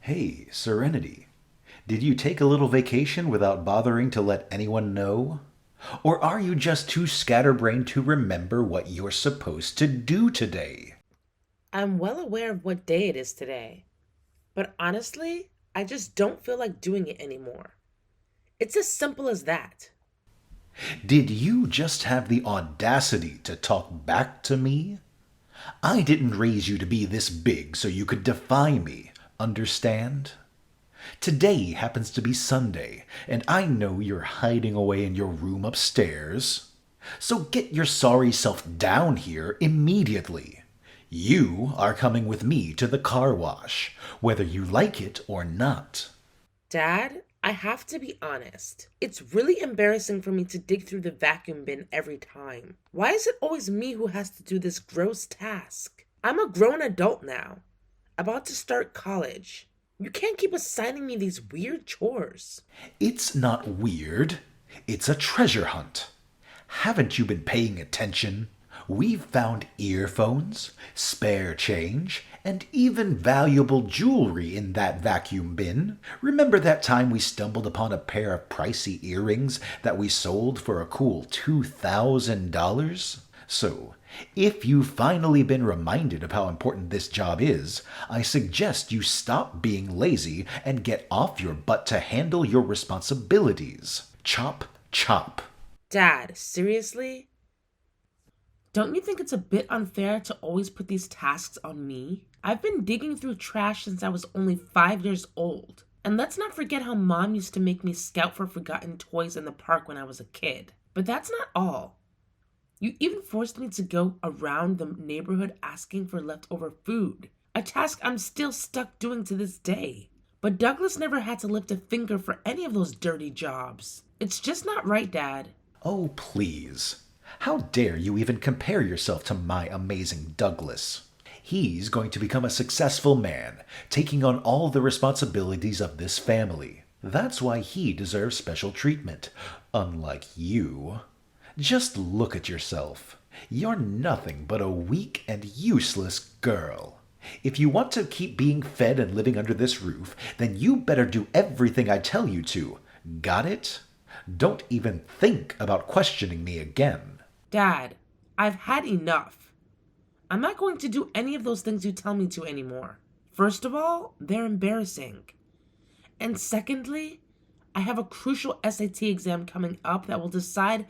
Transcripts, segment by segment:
Hey, Serenity, did you take a little vacation without bothering to let anyone know? Or are you just too scatterbrained to remember what you're supposed to do today? I'm well aware of what day it is today, but honestly, I just don't feel like doing it anymore. It's as simple as that. Did you just have the audacity to talk back to me? I didn't raise you to be this big so you could defy me, understand? Today happens to be Sunday, and I know you're hiding away in your room upstairs. So get your sorry self down here immediately. You are coming with me to the car wash, whether you like it or not. Dad, I have to be honest. It's really embarrassing for me to dig through the vacuum bin every time. Why is it always me who has to do this gross task? I'm a grown adult now, about to start college. You can't keep assigning me these weird chores. It's not weird. It's a treasure hunt. Haven't you been paying attention? We've found earphones, spare change, and even valuable jewelry in that vacuum bin. Remember that time we stumbled upon a pair of pricey earrings that we sold for a cool $2,000? So, if you've finally been reminded of how important this job is, I suggest you stop being lazy and get off your butt to handle your responsibilities. Chop, chop. Dad, seriously? Don't you think it's a bit unfair to always put these tasks on me? I've been digging through trash since I was only 5 years old. And let's not forget how Mom used to make me scout for forgotten toys in the park when I was a kid. But that's not all. You even forced me to go around the neighborhood asking for leftover food, a task I'm still stuck doing to this day. But Douglas never had to lift a finger for any of those dirty jobs. It's just not right, Dad. Oh, please. How dare you even compare yourself to my amazing Douglas? He's going to become a successful man, taking on all the responsibilities of this family. That's why he deserves special treatment, unlike you. Just look at yourself. You're nothing but a weak and useless girl. If you want to keep being fed and living under this roof, then you better do everything I tell you to. Got it? Don't even think about questioning me again. Dad, I've had enough. I'm not going to do any of those things you tell me to anymore. First of all, they're embarrassing. And secondly, I have a crucial SAT exam coming up that will decide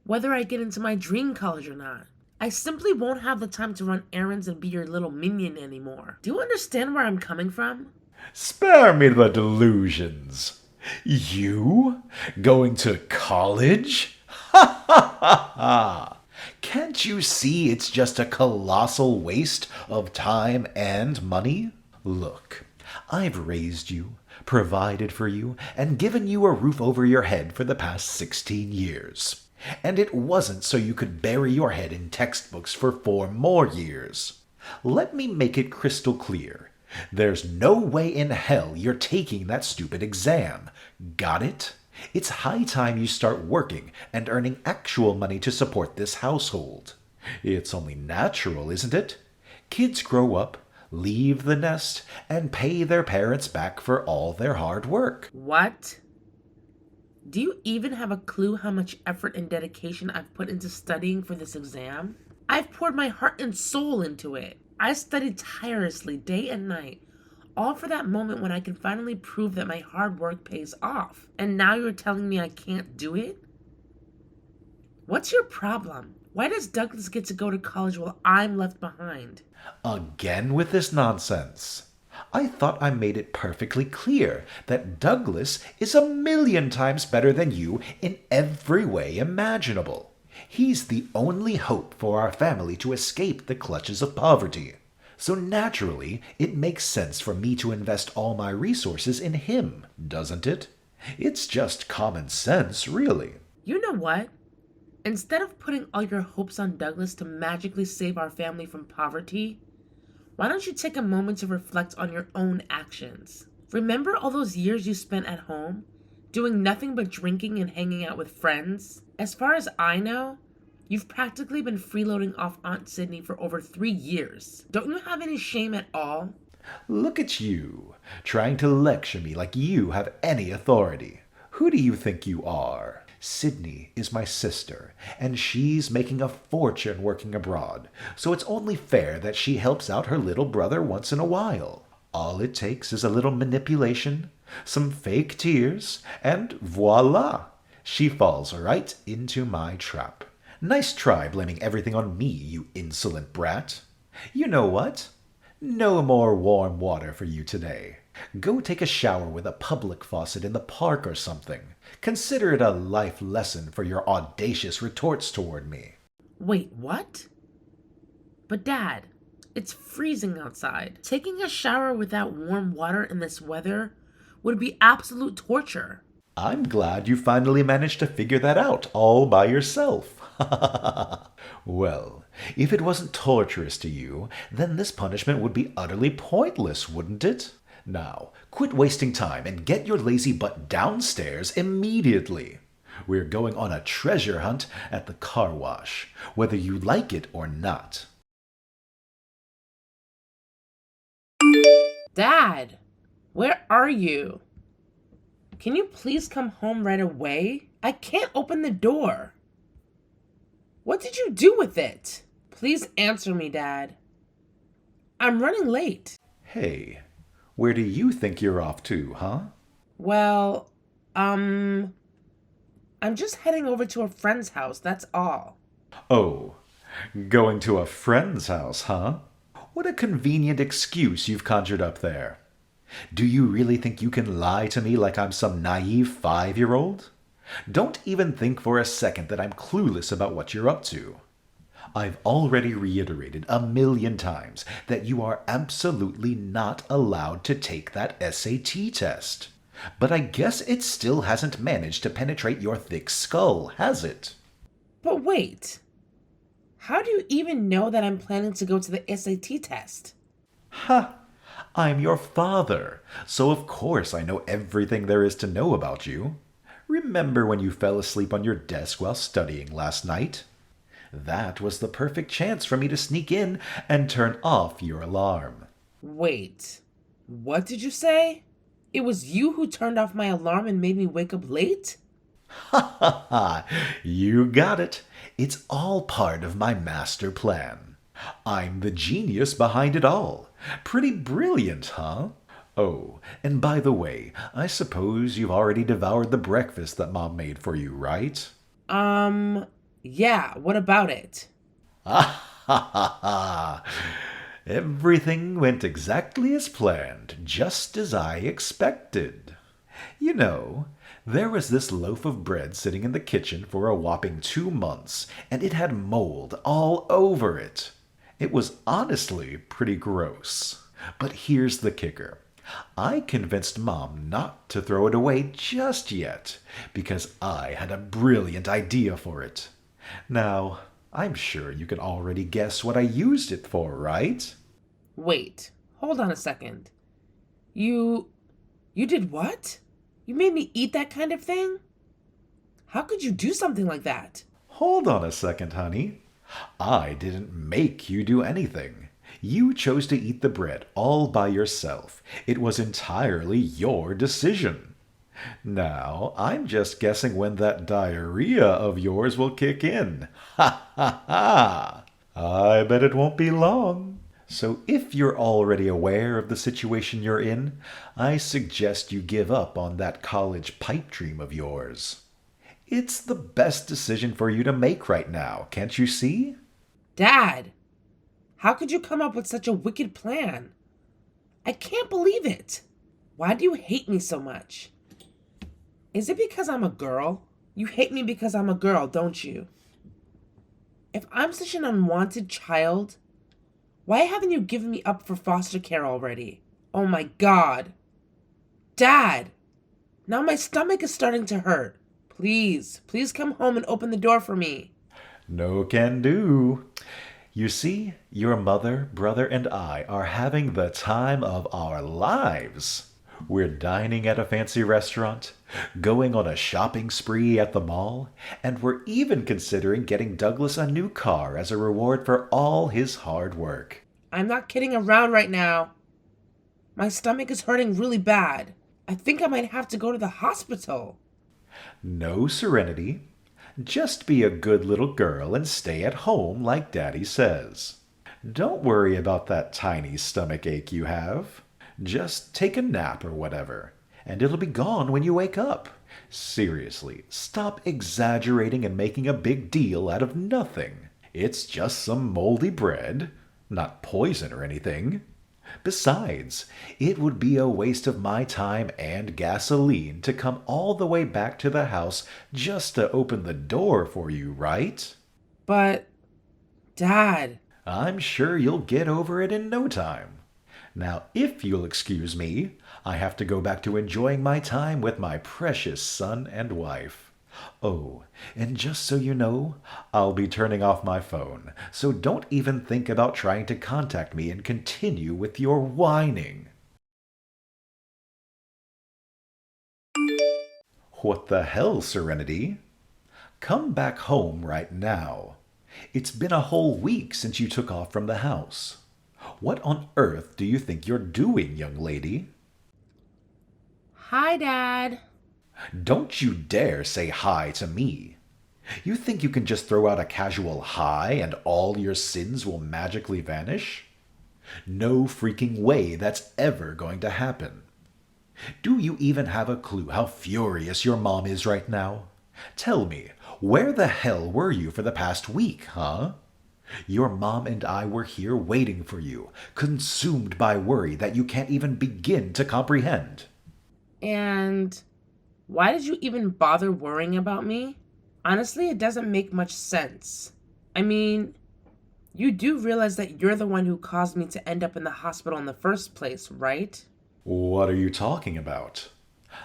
whether I get into my dream college or not. I simply won't have the time to run errands and be your little minion anymore. Do you understand where I'm coming from? Spare me the delusions. You? Going to college? Ha ha ha ha! Can't you see it's just a colossal waste of time and money? Look, I've raised you, provided for you, and given you a roof over your head for the past 16 years. And it wasn't so you could bury your head in textbooks for 4 more years. Let me make it crystal clear. There's no way in hell you're taking that stupid exam. Got it? It's high time you start working and earning actual money to support this household. It's only natural, isn't it? Kids grow up, leave the nest, and pay their parents back for all their hard work. What? Do you even have a clue how much effort and dedication I've put into studying for this exam? I've poured my heart and soul into it. I studied tirelessly day and night, all for that moment when I can finally prove that my hard work pays off. And now you're telling me I can't do it? What's your problem? Why does Douglas get to go to college while I'm left behind? Again with this nonsense. I thought I made it perfectly clear that Douglas is a million times better than you in every way imaginable. He's the only hope for our family to escape the clutches of poverty. So naturally, it makes sense for me to invest all my resources in him, doesn't it? It's just common sense, really. You know what? Instead of putting all your hopes on Douglas to magically save our family from poverty, why don't you take a moment to reflect on your own actions? Remember all those years you spent at home, doing nothing but drinking and hanging out with friends? As far as I know, you've practically been freeloading off Aunt Sydney for over 3 years. Don't you have any shame at all? Look at you, trying to lecture me like you have any authority. Who do you think you are? Sydney is my sister, and she's making a fortune working abroad, so it's only fair that she helps out her little brother once in a while. All it takes is a little manipulation, some fake tears, and voila! She falls right into my trap. Nice try blaming everything on me, you insolent brat. You know what? No more warm water for you today. Go take a shower with a public faucet in the park or something. Consider it a life lesson for your audacious retorts toward me. Wait, what? But Dad, it's freezing outside. Taking a shower without warm water in this weather would be absolute torture. I'm glad you finally managed to figure that out all by yourself. Well, if it wasn't torturous to you, then this punishment would be utterly pointless, wouldn't it? Now, quit wasting time and get your lazy butt downstairs immediately. We're going on a treasure hunt at the car wash, whether you like it or not. Dad, where are you? Can you please come home right away? I can't open the door. What did you do with it? Please answer me, Dad. I'm running late. Hey, where do you think you're off to, huh? Well, I'm just heading over to a friend's house, that's all. Oh, going to a friend's house, huh? What a convenient excuse you've conjured up there. Do you really think you can lie to me like I'm some naive 5-year-old? Don't even think for a second that I'm clueless about what you're up to. I've already reiterated 1,000,000 times that you are absolutely not allowed to take that SAT test. But I guess it still hasn't managed to penetrate your thick skull, has it? But wait, how do you even know that I'm planning to go to the SAT test? Ha! I'm your father, so of course I know everything there is to know about you. Remember when you fell asleep on your desk while studying last night? That was the perfect chance for me to sneak in and turn off your alarm. Wait, what did you say? It was you who turned off my alarm and made me wake up late? Ha ha ha! You got it. It's all part of my master plan. I'm the genius behind it all. Pretty brilliant, huh? Oh, and by the way, I suppose you've already devoured the breakfast that Mom made for you, right? Yeah, what about it? Ah ha ha ha! Everything went exactly as planned, just as I expected. You know, there was this loaf of bread sitting in the kitchen for a whopping 2 months, and it had mold all over it. It was honestly pretty gross. But here's the kicker. I convinced Mom not to throw it away just yet, because I had a brilliant idea for it. Now, I'm sure you can already guess what I used it for, right? Wait, hold on a second. You did what? You made me eat that kind of thing? How could you do something like that? Hold on a second, honey. I didn't make you do anything. You chose to eat the bread all by yourself. It was entirely your decision. Now, I'm just guessing when that diarrhea of yours will kick in. Ha ha ha! I bet it won't be long. So if you're already aware of the situation you're in, I suggest you give up on that college pipe dream of yours. It's the best decision for you to make right now, can't you see? Dad, how could you come up with such a wicked plan? I can't believe it. Why do you hate me so much? Is it because I'm a girl? You hate me because I'm a girl, don't you? If I'm such an unwanted child, why haven't you given me up for foster care already? Oh my God. Dad, now my stomach is starting to hurt. Please come home and open the door for me. No can do. You see, your mother, brother, and I are having the time of our lives. We're dining at a fancy restaurant, going on a shopping spree at the mall, and we're even considering getting Douglas a new car as a reward for all his hard work. I'm not kidding around right now. My stomach is hurting really bad. I think I might have to go to the hospital. No, Serenity. Just be a good little girl and stay at home like Daddy says. Don't worry about that tiny stomach ache you have. Just take a nap or whatever, and it'll be gone when you wake up. Seriously, stop exaggerating and making a big deal out of nothing. It's just some moldy bread, not poison or anything. Besides, it would be a waste of my time and gasoline to come all the way back to the house just to open the door for you, right? But, Dad, I'm sure you'll get over it in no time. Now, if you'll excuse me, I have to go back to enjoying my time with my precious son and wife. Oh, and just so you know, I'll be turning off my phone, so don't even think about trying to contact me and continue with your whining. What the hell, Serenity? Come back home right now. It's been a whole week since you took off from the house. What on earth do you think you're doing, young lady? Hi, Dad. Don't you dare say hi to me. You think you can just throw out a casual hi and all your sins will magically vanish? No freaking way that's ever going to happen. Do you even have a clue how furious your mom is right now? Tell me, where the hell were you for the past week, huh? Your mom and I were here waiting for you, consumed by worry that you can't even begin to comprehend. And why did you even bother worrying about me? Honestly, it doesn't make much sense. I mean, you do realize that you're the one who caused me to end up in the hospital in the first place, right? What are you talking about?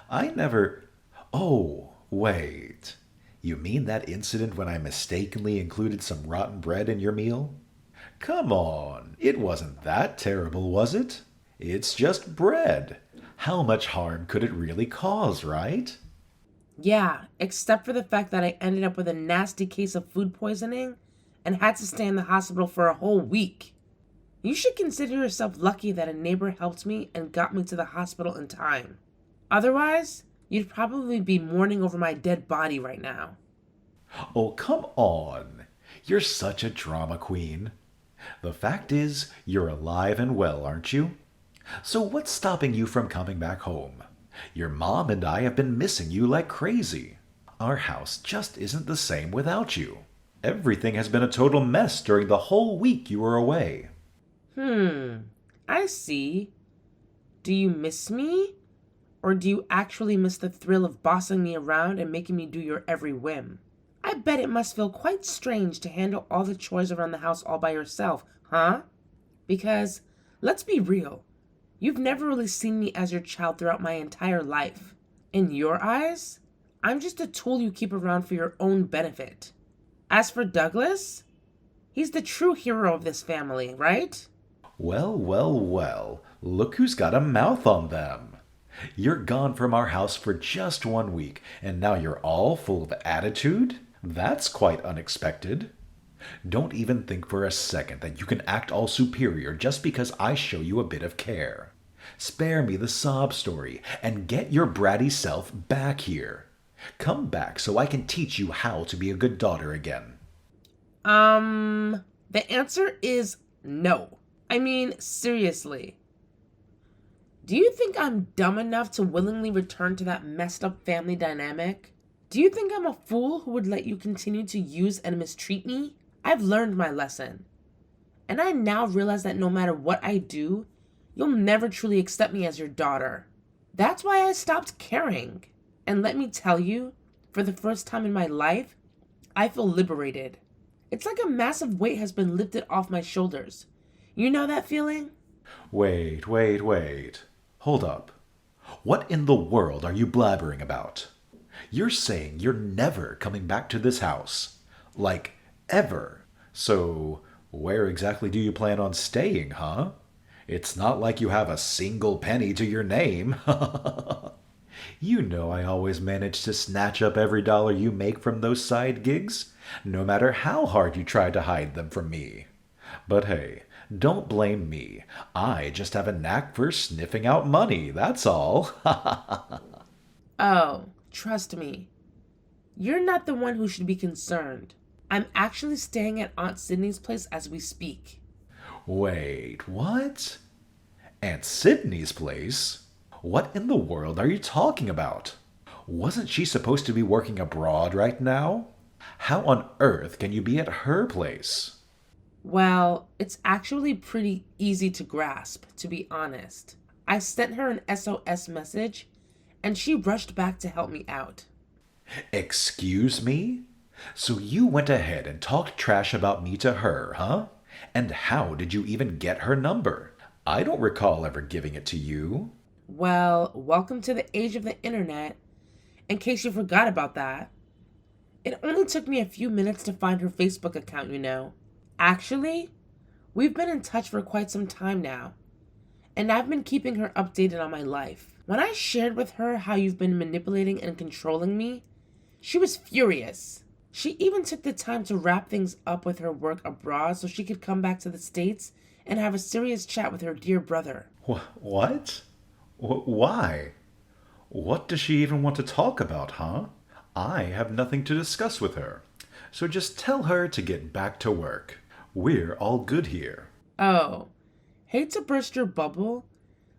I never... Oh, wait. You mean that incident when I mistakenly included some rotten bread in your meal? Come on, it wasn't that terrible, was it? It's just bread. How much harm could it really cause, right? Yeah, except for the fact that I ended up with a nasty case of food poisoning and had to stay in the hospital for a whole week. You should consider yourself lucky that a neighbor helped me and got me to the hospital in time. Otherwise, you'd probably be mourning over my dead body right now. Oh, come on. You're such a drama queen. The fact is, you're alive and well, aren't you? So what's stopping you from coming back home? Your mom and I have been missing you like crazy. Our house just isn't the same without you. Everything has been a total mess during the whole week you were away. I see. Do you miss me? Or do you actually miss the thrill of bossing me around and making me do your every whim? I bet it must feel quite strange to handle all the chores around the house all by yourself, huh? Because, let's be real, you've never really seen me as your child throughout my entire life. In your eyes, I'm just a tool you keep around for your own benefit. As for Douglas, he's the true hero of this family, right? Well, well, well, look who's got a mouth on them. You're gone from our house for just 1 week, and now you're all full of attitude? That's quite unexpected. Don't even think for a second that you can act all superior just because I show you a bit of care. Spare me the sob story and get your bratty self back here. Come back so I can teach you how to be a good daughter again. The answer is no. I mean, seriously. Do you think I'm dumb enough to willingly return to that messed up family dynamic? Do you think I'm a fool who would let you continue to use and mistreat me? I've learned my lesson. And I now realize that no matter what I do, you'll never truly accept me as your daughter. That's why I stopped caring. And let me tell you, for the first time in my life, I feel liberated. It's like a massive weight has been lifted off my shoulders. You know that feeling? Wait. Hold up. What in the world are you blabbering about? You're saying you're never coming back to this house. Like, ever. So, where exactly do you plan on staying, huh? It's not like you have a single penny to your name. You know I always manage to snatch up every dollar you make from those side gigs, no matter how hard you try to hide them from me. But hey, Don't blame me. I just have a knack for sniffing out money, that's all. Oh, trust me, you're not the one who should be concerned. I'm actually staying at Aunt Sydney's place as we speak. Wait, what? Aunt Sydney's place? What in the world are you talking about? Wasn't she supposed to be working abroad right now? How on earth can you be at her place? Well, it's actually pretty easy to grasp, to be honest. I sent her an SOS message, and she rushed back to help me out. Excuse me? So you went ahead and talked trash about me to her, huh? And how did you even get her number? I don't recall ever giving it to you. Well, welcome to the age of the internet, in case you forgot about that. It only took me a few minutes to find her Facebook account, you know. Actually, we've been in touch for quite some time now, and I've been keeping her updated on my life. When I shared with her how you've been manipulating and controlling me, she was furious. She even took the time to wrap things up with her work abroad so she could come back to the States and have a serious chat with her dear brother. What? Why? What does she even want to talk about, huh? I have nothing to discuss with her. So just tell her to get back to work. We're all good here. Oh, hate to burst your bubble,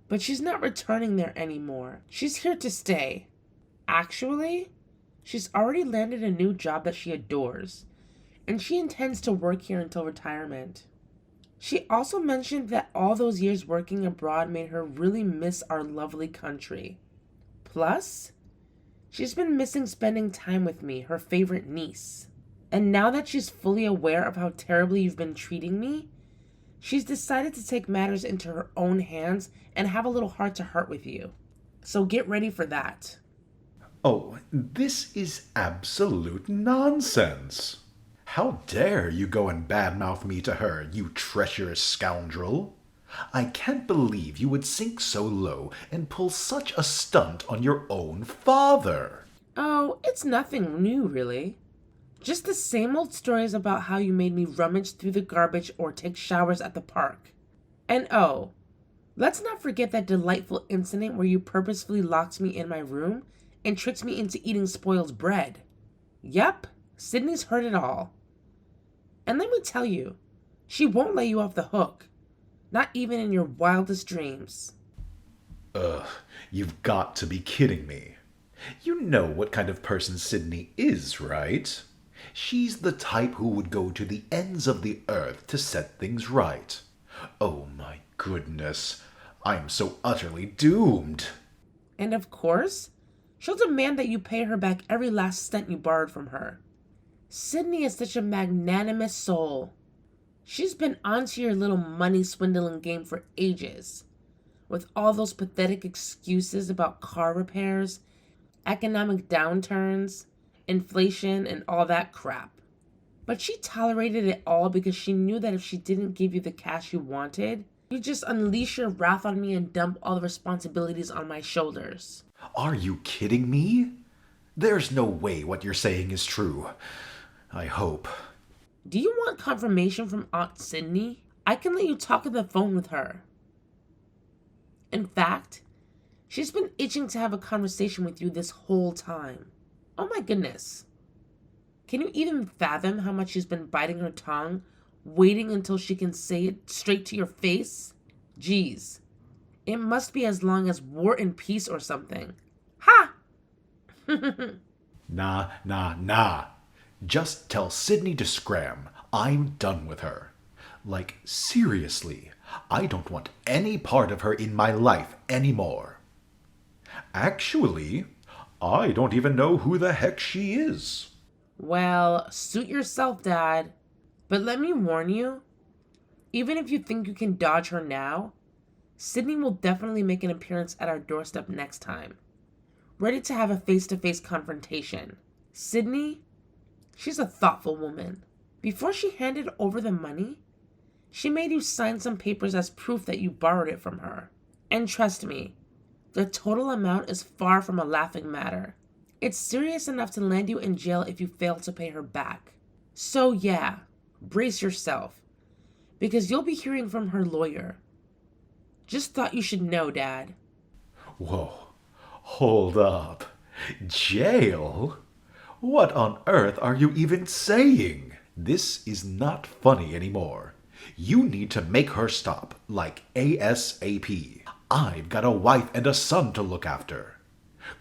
but she's not returning there anymore. She's here to stay. Actually, she's already landed a new job that she adores, and she intends to work here until retirement. She also mentioned that all those years working abroad made her really miss our lovely country. Plus, she's been missing spending time with me, her favorite niece. And now that she's fully aware of how terribly you've been treating me, she's decided to take matters into her own hands and have a little heart-to-heart with you. So get ready for that. Oh, this is absolute nonsense. How dare you go and badmouth me to her, you treacherous scoundrel? I can't believe you would sink so low and pull such a stunt on your own father. Oh, it's nothing new, really. Just the same old stories about how you made me rummage through the garbage or take showers at the park. And oh, let's not forget that delightful incident where you purposefully locked me in my room and tricked me into eating spoiled bread. Yep, Sydney's heard it all. And let me tell you, she won't let you off the hook. Not even in your wildest dreams. Ugh, you've got to be kidding me. You know what kind of person Sydney is, right? She's the type who would go to the ends of the earth to set things right. Oh my goodness, I'm so utterly doomed. And of course, she'll demand that you pay her back every last cent you borrowed from her. Sydney is such a magnanimous soul. She's been onto your little money swindling game for ages, with all those pathetic excuses about car repairs, economic downturns, inflation, and all that crap. But she tolerated it all because she knew that if she didn't give you the cash you wanted, you'd just unleash your wrath on me and dump all the responsibilities on my shoulders. Are you kidding me? There's no way what you're saying is true. I hope. Do you want confirmation from Aunt Sydney? I can let you talk on the phone with her. In fact, she's been itching to have a conversation with you this whole time. Oh my goodness. Can you even fathom how much she's been biting her tongue, waiting until she can say it straight to your face? Geez, it must be as long as War and Peace or something. Ha! Nah. Just tell Sydney to scram. I'm done with her. Like, seriously, I don't want any part of her in my life anymore. Actually, I don't even know who the heck she is. Well, suit yourself, Dad. But let me warn you, even if you think you can dodge her now, Sydney will definitely make an appearance at our doorstep next time, ready to have a face-to-face confrontation. Sydney, she's a thoughtful woman. Before she handed over the money, she made you sign some papers as proof that you borrowed it from her. And trust me, the total amount is far from a laughing matter. It's serious enough to land you in jail if you fail to pay her back. So yeah, brace yourself, because you'll be hearing from her lawyer. Just thought you should know, Dad. Whoa, hold up. Jail? What on earth are you even saying? This is not funny anymore. You need to make her stop, like ASAP. I've got a wife and a son to look after.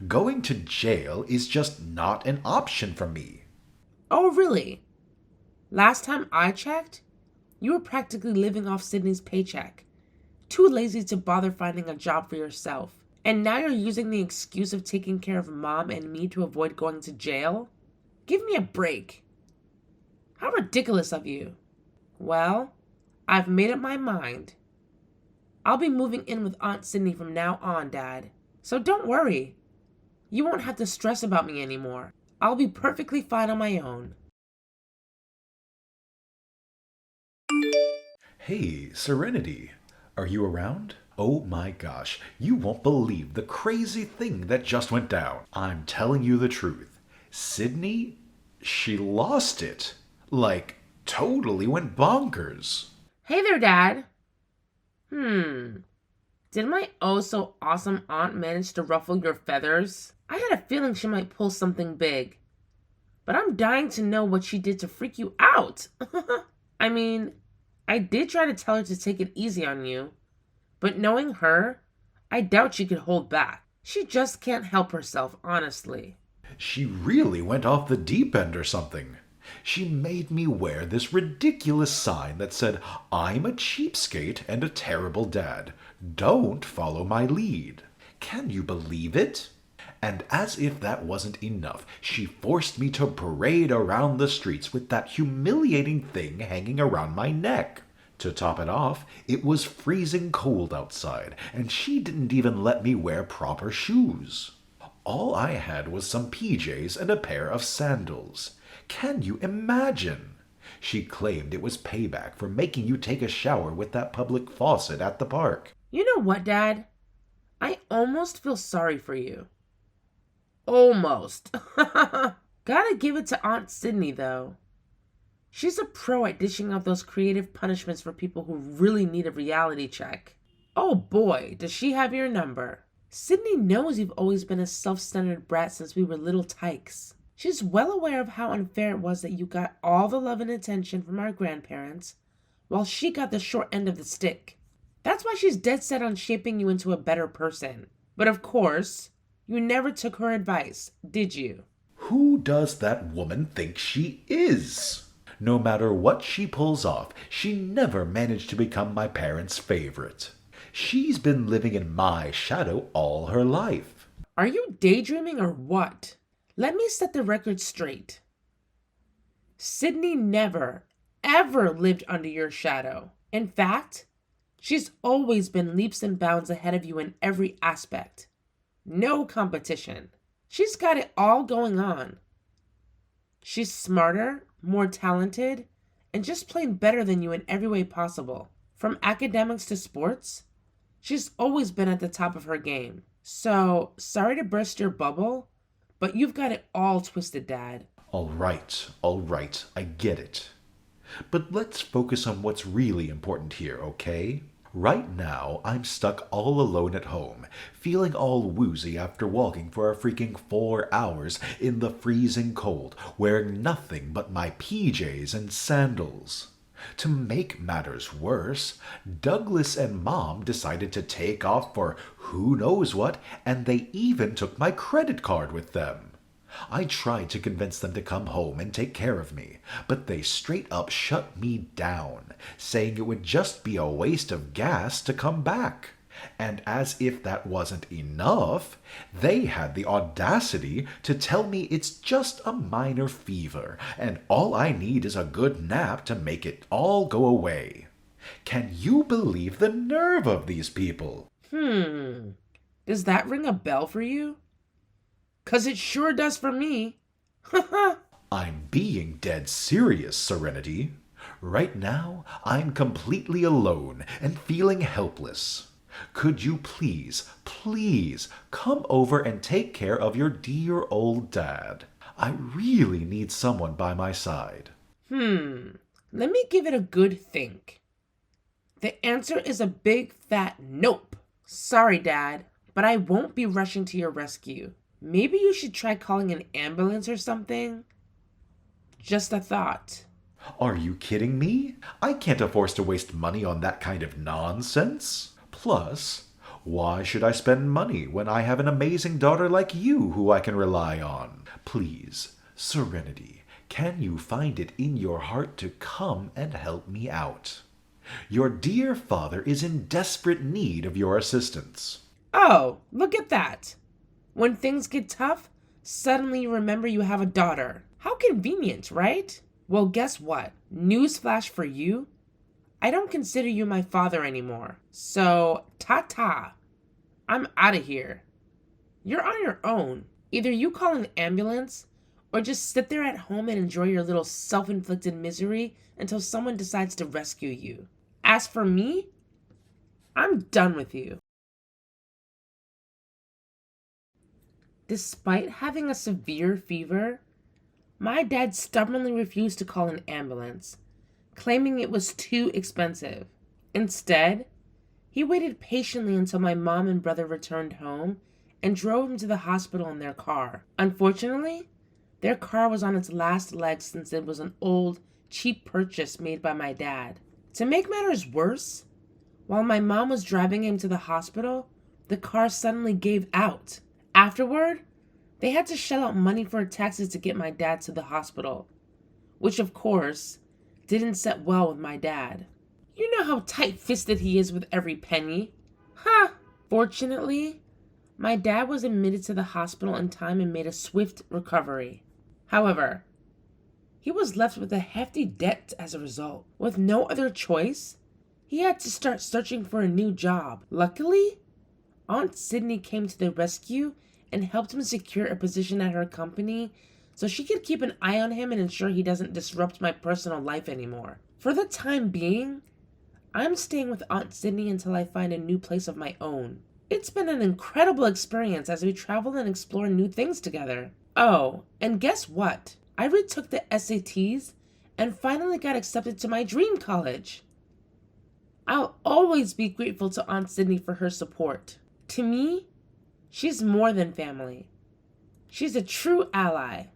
Going to jail is just not an option for me. Oh, really? Last time I checked, you were practically living off Sydney's paycheck. Too lazy to bother finding a job for yourself. And now you're using the excuse of taking care of Mom and me to avoid going to jail? Give me a break. How ridiculous of you. Well, I've made up my mind. I'll be moving in with Aunt Sydney from now on, Dad. So don't worry. You won't have to stress about me anymore. I'll be perfectly fine on my own. Hey, Serenity, are you around? Oh my gosh, you won't believe the crazy thing that just went down. I'm telling you the truth. Sydney, she lost it. Like, totally went bonkers. Hey there, Dad. Did my oh so awesome aunt manage to ruffle your feathers? I had a feeling she might pull something big. But I'm dying to know what she did to freak you out. I mean, I did try to tell her to take it easy on you. But knowing her, I doubt she could hold back. She just can't help herself, honestly. She really went off the deep end or something. She made me wear this ridiculous sign that said, "I'm a cheapskate and a terrible dad. Don't follow my lead." Can you believe it? And as if that wasn't enough, she forced me to parade around the streets with that humiliating thing hanging around my neck. To top it off, it was freezing cold outside, and she didn't even let me wear proper shoes. All I had was some PJs and a pair of sandals. Can you imagine? She claimed it was payback for making you take a shower with that public faucet at the park. You know what, Dad? I almost feel sorry for you. Almost. Gotta give it to Aunt Sydney, though. She's a pro at dishing out those creative punishments for people who really need a reality check. Oh boy, does she have your number. Sydney knows you've always been a self-centered brat since we were little tykes. She's well aware of how unfair it was that you got all the love and attention from our grandparents, while she got the short end of the stick. That's why she's dead set on shaping you into a better person. But of course, you never took her advice, did you? Who does that woman think she is? No matter what she pulls off, she never managed to become my parents' favorite. She's been living in my shadow all her life. Are you daydreaming or what? Let me set the record straight. Sydney never, ever lived under your shadow. In fact, she's always been leaps and bounds ahead of you in every aspect. No competition. She's got it all going on. She's smarter, more talented, and just plain better than you in every way possible. From academics to sports, she's always been at the top of her game. So, sorry to burst your bubble, but you've got it all twisted, Dad. All right, I get it. But let's focus on what's really important here, okay? Right now, I'm stuck all alone at home, feeling all woozy after walking for a freaking 4 hours in the freezing cold, wearing nothing but my PJs and sandals. To make matters worse, Douglas and Mom decided to take off for who knows what, and they even took my credit card with them. I tried to convince them to come home and take care of me, but they straight up shut me down, saying it would just be a waste of gas to come back. And as if that wasn't enough, they had the audacity to tell me it's just a minor fever, and all I need is a good nap to make it all go away. Can you believe the nerve of these people? Does that ring a bell for you? 'Cause it sure does for me. I'm being dead serious, Serenity. Right now, I'm completely alone and feeling helpless. Could you please come over and take care of your dear old dad? I really need someone by my side. Let me give it a good think. The answer is a big fat nope. Sorry, Dad, but I won't be rushing to your rescue. Maybe you should try calling an ambulance or something. Just a thought. Are you kidding me? I can't afford to waste money on that kind of nonsense. Plus, why should I spend money when I have an amazing daughter like you who I can rely on? Please, Serenity, can you find it in your heart to come and help me out? Your dear father is in desperate need of your assistance. Oh, look at that. When things get tough, suddenly you remember you have a daughter. How convenient, right? Well, guess what? Newsflash for you. I don't consider you my father anymore. So, ta-ta. I'm out of here. You're on your own. Either you call an ambulance, or just sit there at home and enjoy your little self-inflicted misery until someone decides to rescue you. As for me, I'm done with you. Despite having a severe fever, my dad stubbornly refused to call an ambulance, claiming it was too expensive. Instead, he waited patiently until my mom and brother returned home and drove him to the hospital in their car. Unfortunately, their car was on its last legs since it was an old, cheap purchase made by my dad. To make matters worse, while my mom was driving him to the hospital, the car suddenly gave out. Afterward, they had to shell out money for a taxi to get my dad to the hospital, which of course didn't set well with my dad. You know how tight-fisted he is with every penny. Ha! Fortunately, my dad was admitted to the hospital in time and made a swift recovery. However, he was left with a hefty debt as a result. With no other choice, he had to start searching for a new job. Luckily, Aunt Sydney came to the rescue and helped him secure a position at her company so she could keep an eye on him and ensure he doesn't disrupt my personal life anymore. For the time being, I'm staying with Aunt Sydney until I find a new place of my own. It's been an incredible experience as we travel and explore new things together. Oh, and guess what? I retook the SATs and finally got accepted to my dream college. I'll always be grateful to Aunt Sydney for her support. To me, she's more than family. She's a true ally.